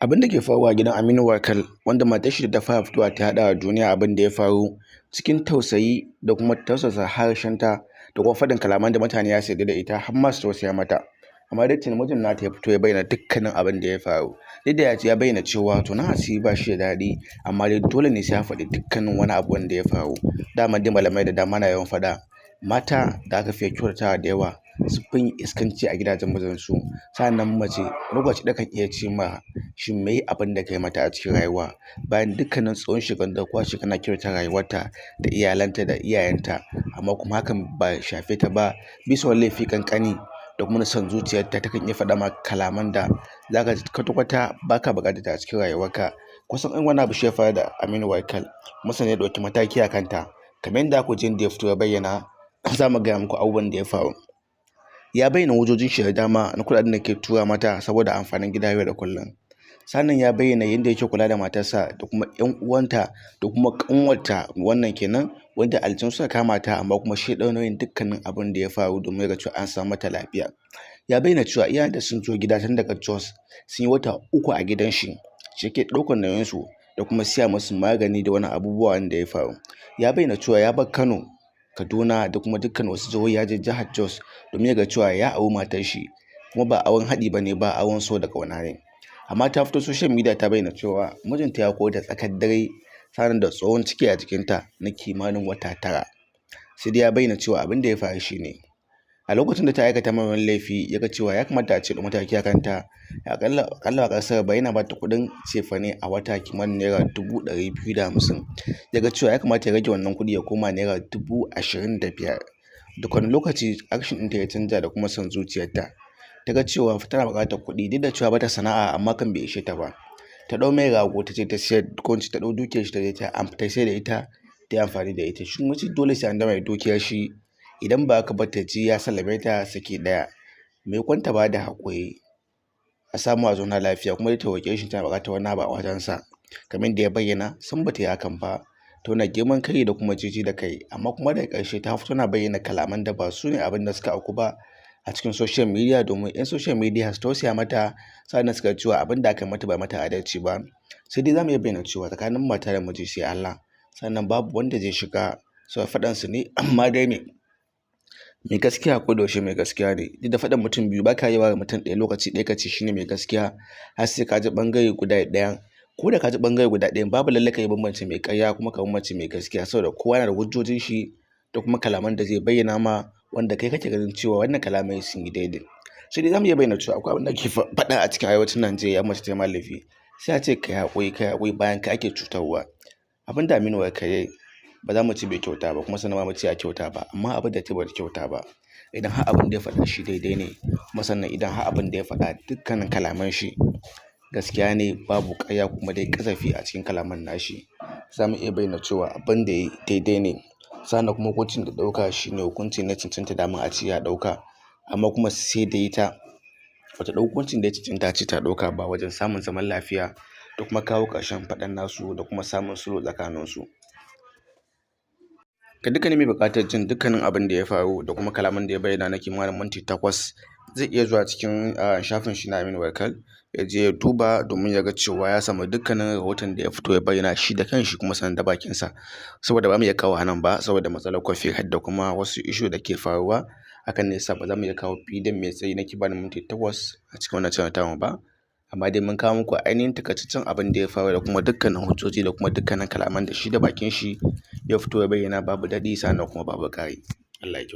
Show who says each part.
Speaker 1: Abin da ke faruwa a gidan Aminu Warkal, wanda matar shi da ta fara fitowa ta haɗa wa duniya abin da ya faru cikin tausayi da kuma tausasa harshenta da kuma faɗin kalaman da mutane za su yarda da ita har ma su tausaya mata. Amma dai tuni mijin nata ya fito ya bayyana dukkanin abin da ya faru. Duk da ya bayyana cewa tonon asiri ba shi da daɗi, amma dai dole ne sai ya faɗi dukkanin wani abu wanda ya faru. Dama dai malamai da dama na yawan faɗa, mata da aka fiye kyautatawa da yawa sun fi yin iskanci a gidajen mazansu. Sa'annan mace lokaci da kan iya ce ma shin me abin da kai mata a cikin rayuwa, bayan dukkanin tsawon shekarun da kwashe kana kyautata rayuwarta da iyalanta da iyayenta, amma kuma hakan ba shafe ta ba bisa wani laifi kankani da kuma son zuciyarta. Ta kan iya faɗa ma kalaman da zaka ji kwata-kwata baka buƙatar ta a cikin rayuwarka. Kusan in wani abu shi ya faru da Aminu Warkal, Masani ya ɗauki mataki a kanta. Kamar yadda aka ji da ya fito ya bayyana, za mu gaya muku abubuwan da ya faru. Ya bayyana wujojin shi da dama na kuɗaɗen da ke tura mata saboda amfanin gida yau da kullum. Sannan ya bayyana yadda yake kula da matarsa da kuma 'yan uwanta da kuma ƙanwarta, wannan kenan wanda aljanu suka kama ta, amma kuma shi ɗau nauyin dukkanin abin da ya faru domin ya ga cewa an samu mata lafiya. Ya bayyana cewa iyayenta sun zo gida tun daga Jos, sun yi wata 3 a gidan shi yake ɗaukar nauyinsu da kuma siya musu magani da wani abubuwa da ya faru. Ya bayyana cewa ya bar Kano, Kaduna da kuma dukkan wasu jihohi ya je jihar Jos domin ya ga cewa ya auri matar shi, kuma ba auren haɗi ba ne, ba auren so da ƙauna ne. Amma ta fito social media ta bayyana cewa mijinta ya koyar da tsakar dare sanan da tsohon ciki a jikinta na kimanin wata 9. Sai dai ya bayyana cewa abin da ya faru shi ne, a lokacin da ta aikata mai wani laifi ya ga cewa ya kamata a ce da mataki a kanta. Aƙalla a ƙasar ba yana ba ta kuɗin cefane a wata kimanin naira 250,000. Ya ga cewa ya kamata ya rage wannan kuɗi ya koma naira 25,000. Duk wani lokaci action ɗinta ya canja da kuma son zuciyarta. Ta ga cewa tana buƙatar kuɗi, duk da cewa bata sana'a amma kan bai ishe ta ba. Ta ɗau mai rago ta ce ta siyar, ko ta ɗau dukiyar shi ta je ta sayar da ita, ta yi amfani da ita. Shi miji dole sai an dawo mai dukiyar shi, idan ba haka ba ta ji ya sallame ta saki ɗaya. Maimakon ta ba da haƙuri a samu a zauna lafiya, kuma ta roƙe shi tana buƙatar wani abu a wajensa, kamar da ya bayyana san bata yi hakan ba. Ta nuna girman kai da kuma jiji da kai, amma kuma daga ƙarshe ta fito tana bayyana kalaman da ba su ne abin da suka auku ba a cikin social media, domin 'yan social media su tausaya mata, sannan suka cewa abin da aka mata ba mata adalci ba. Sai dai za mu iya bayyana cewa tsakanin mata da miji sai Allah, sannan babu wanda zai shiga sau faɗan su ne. Amma dai mai gaskiya ko da yaushe mai gaskiya ne. Duk da faɗan mutum biyu ba ka yi wa mutum ɗaya lokaci ɗaya ka ce shine mai gaskiya, har sai ka ji ɓangare guda ɗaya. Ko da ka ji ɓangare guda ɗaya, babu lallai ka yi bambance mai ƙarya kuma ka bambance mai gaskiya, saboda kowa yana da hujjojin shi da kuma kalaman da zai bayyana ma, wanda kai kake ganin cewa wannan kalamai sun yi daidai. Sai dai za mu iya bayyana cewa akwai abin da ake faɗa a cikin arewacin Najeriya, mace ta yi ma laifi sai a ce kai haƙuri bayan ka ake cutarwa. Abin da Aminu Warkal ya yi ba za mu ce bai kyauta ba, kuma sannan ba mu ce ya kyauta ba, amma abin da ta bata kyauta ba. Idan har abin da ya faɗa shi daidai ne, kuma sannan idan har abin da ya faɗa dukkanin kalaman shi gaskiya ne, babu ƙarya kuma dai ƙazafi a cikin kalaman nashi, za mu iya bayyana cewa abin da ya yi daidai ne. Sannan kuma hukuncin da ɗauka shi ne hukunci na cancanta, dama a ce ya ɗauka, amma kuma sai da ita bata ɗau hukuncin da ya cancanta ce ta ɗauka ba, wajen samun zaman lafiya da kuma kawo ƙarshen faɗan nasu da kuma samun sulhu tsakaninsu. Ga dukkanin mai buƙatar jin dukkanin abin da ya faru da kuma kalaman da ya bayyana na kimanin minti 8, zai iya zuwa cikin shafin shi na Aminu Warkal ya je ya duba, domin ya ga cewa ya samu dukkanin rahoton da ya fito ya bayyana shi da kanshi, kuma sanar da bakinsa. Saboda ba mu iya kawo nan ba saboda matsalar copyright da kuma wasu issue da ke faruwa, hakan ne yasa ba za mu iya kawo bidiyon mai tsayi na kimanin minti 8 a cikin wannan channel tamu ba. Amma dai mun kawo muku ainihin takaitaccen abin da ya faru da kuma dukkanin hujjoji da kuma dukkanin kalaman da shi da bakin shi ya fito ya bayyana, babu daɗi sannan kuma babu ƙari. Allah ya kyauta.